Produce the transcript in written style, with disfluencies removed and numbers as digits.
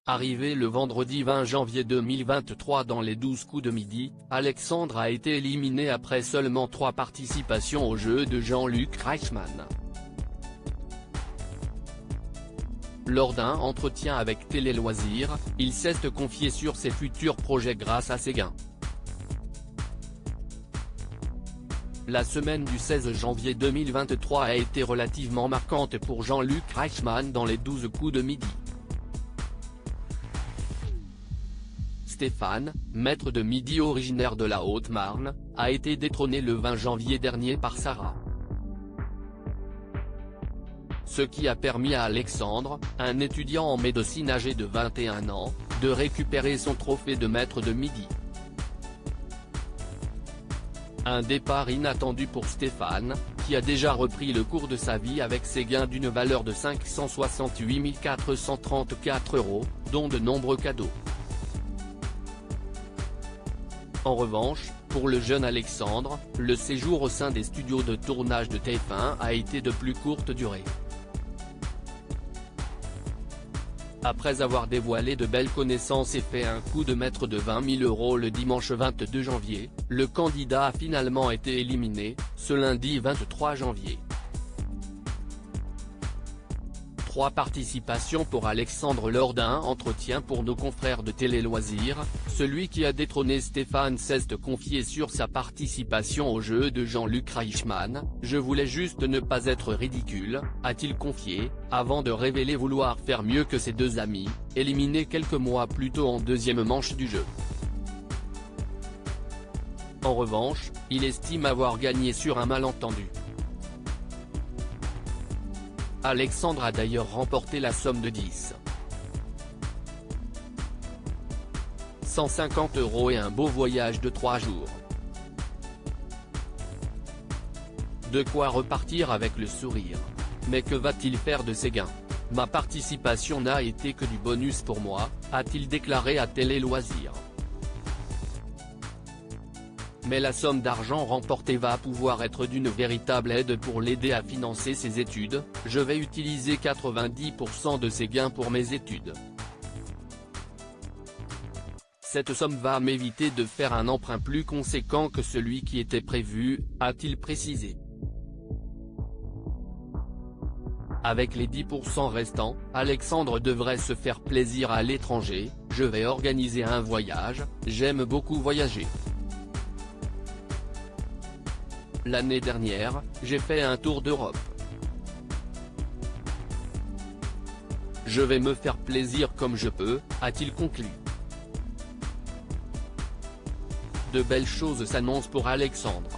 Arrivé le vendredi 20 janvier 2023 dans les 12 coups de midi, Alexandre a été éliminé après seulement 3 participations au jeu de Jean-Luc Reichmann. Lors d'un entretien avec Télé Loisirs, il s'est confié sur ses futurs projets grâce à ses gains. La semaine du 16 janvier 2023 a été relativement marquante pour Jean-Luc Reichmann dans les 12 coups de midi. Stéphane, maître de midi originaire de la Haute-Marne, a été détrôné le 20 janvier dernier par Sarah. Ce qui a permis à Alexandre, un étudiant en médecine âgé de 21 ans, de récupérer son trophée de maître de midi. Un départ inattendu pour Stéphane, qui a déjà repris le cours de sa vie avec ses gains d'une valeur de 568 434 €, dont de nombreux cadeaux. En revanche, pour le jeune Alexandre, le séjour au sein des studios de tournage de TF1 a été de plus courte durée. Après avoir dévoilé de belles connaissances et fait un coup de maître de 20 000 € le dimanche 22 janvier, le candidat a finalement été éliminé, ce lundi 23 janvier. 3 participations pour Alexandre lors d'un entretien pour nos confrères de Télé Loisirs, celui qui a détrôné Stéphane s'est confié sur sa participation au jeu de Jean-Luc Reichmann. « Je voulais juste ne pas être ridicule », a-t-il confié, avant de révéler vouloir faire mieux que ses 2 amis, éliminés quelques mois plus tôt en deuxième manche du jeu. En revanche, il estime avoir gagné sur un malentendu. Alexandre a d'ailleurs remporté la somme de 150 € et un beau voyage de 3 jours. De quoi repartir avec le sourire. Mais que va-t-il faire de ses gains? Ma participation n'a été que du bonus pour moi, a-t-il déclaré à Télé Loisirs. Mais la somme d'argent remportée va pouvoir être d'une véritable aide pour l'aider à financer ses études. Je vais utiliser 90% de ces gains pour mes études. Cette somme va m'éviter de faire un emprunt plus conséquent que celui qui était prévu, a-t-il précisé. Avec les 10% restants, Alexandre devrait se faire plaisir à l'étranger. Je vais organiser un voyage, j'aime beaucoup voyager. L'année dernière, j'ai fait un tour d'Europe. Je vais me faire plaisir comme je peux, a-t-il conclu. De belles choses s'annoncent pour Alexandre.